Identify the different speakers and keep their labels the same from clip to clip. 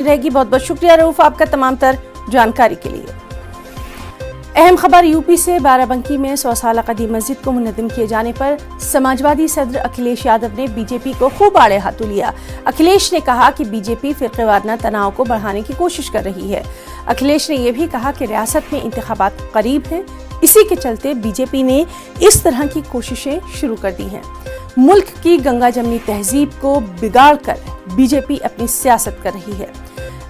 Speaker 1: रहेगी। बहुत बहुत शुक्रिया रऊफ आपका तमाम तर जानकारी के लिए। अहम खबर यूपी से बाराबंकी में 100 साल कदीम मस्जिद को मुनद्दम किए जाने पर समाजवादी सदर अखिलेश यादव ने बीजेपी को खूब आड़े हाथों लिया। अखिलेश ने कहा कि बीजेपी फिरक़ेवाराना तनाव को बढ़ाने की कोशिश कर रही है। अखिलेश ने यह भी कहा कि रियासत में इंतखाबात करीब हैं, इसी के चलते बीजेपी ने इस तरह की कोशिशें शुरू कर दी हैं। मुल्क की गंगा जमनी तहजीब को बिगाड़ कर बीजेपी अपनी सियासत कर रही है।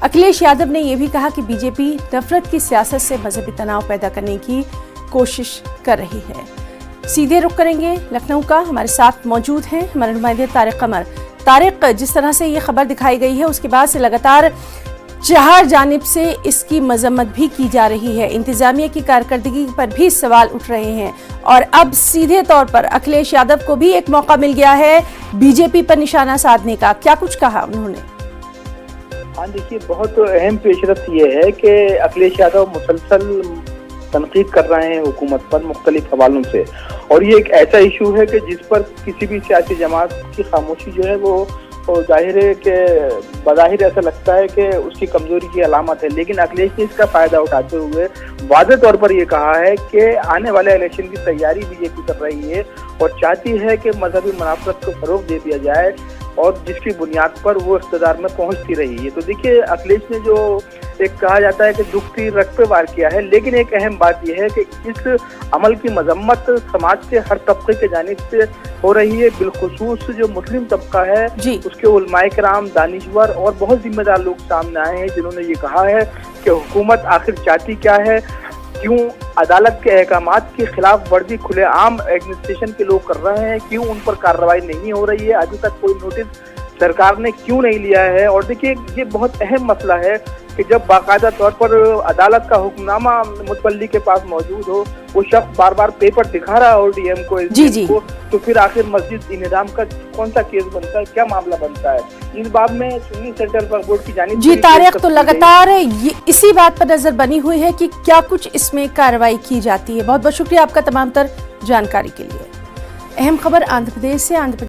Speaker 1: अखिलेश यादव ने यह भी कहा कि बीजेपी नफरत की सियासत से मजहबी तनाव पैदा करने की कोशिश कर रही है। सीधे रुख करेंगे लखनऊ का, हमारे साथ मौजूद हैं हमारे नुमाइंदे तारिक कमर। तारिक, जिस तरह से ये खबर दिखाई गई है उसके बाद से लगातार चार जानिब से इसकी मजम्मत भी की जा रही है, इंतजामिया की कारकर्दगी पर भी सवाल उठ रहे हैं और अब सीधे तौर पर अखिलेश यादव को भी एक मौका मिल गया है बीजेपी पर निशाना साधने का। क्या कुछ कहा उन्होंने?
Speaker 2: हाँ देखिए, बहुत अहम पेशरफ ये है कि अखिलेश यादव मुसलसल तनकीद कर रहे हैं हुकूमत पर मुख्तलिफ हवालों से, और ये एक ऐसा इशू है कि जिस पर किसी भी सियासी जमात की खामोशी जो है वो जाहिर है कि बज़ाहिर ऐसा लगता है कि उसकी कमजोरी की अलामत है। लेकिन अखिलेश ने इसका फायदा उठाते हुए वाज़ेह तौर पर यह कहा है कि आने वाले इलेक्शन की तैयारी बीजेपी कर रही है और चाहती है कि मजहबी मुनाफरत को फरोग दे दिया जाए, और जिसकी बुनियाद पर वो इक़्तिदार में पहुंचती रही है। तो देखिए, अखिलेश ने जो एक कहा जाता है कि दुखती रग पे वार किया है, लेकिन एक अहम बात यह है कि इस अमल की मजम्मत समाज के हर तबके के जानिब से हो रही है। बिलखुसूस जो मुस्लिम तबका है उसके उलमाए किराम, दानिश्वर और बहुत जिम्मेदार लोग सामने आए हैं जिन्होंने ये कहा है कि हुकूमत आखिर चाहती क्या है, क्यों अदालत के अहकामात की खिलाफ वर्जी खुलेआम एडमिनिस्ट्रेशन के लोग कर रहे हैं, क्यों उन पर कार्रवाई नहीं हो रही है, अभी तक कोई नोटिस सरकार ने क्यों नहीं लिया है। और देखिए, ये बहुत अहम मसला है कि जब बाकायदा तौर पर अदालत का हुक्मनामा मुतवल्ली के पास मौजूद हो, वो शख्स बार बार पेपर दिखा रहा हो डीएम को, एसडीएम को, तो फिर आखिर मस्जिद इंहिदाम का कौन सा केस बनता है, क्या मामला बनता है। इस बात में सुन्नी सेंट्रल वक्फ बोर्ड की जानिब
Speaker 1: जी तारिक, तो लगातार इसी बात पर नजर बनी हुई है कि क्या कुछ इसमें कार्रवाई की जाती है। बहुत बहुत शुक्रिया आपका तमाम तर जानकारी के लिए। अहम खबर आंध्र प्रदेश से।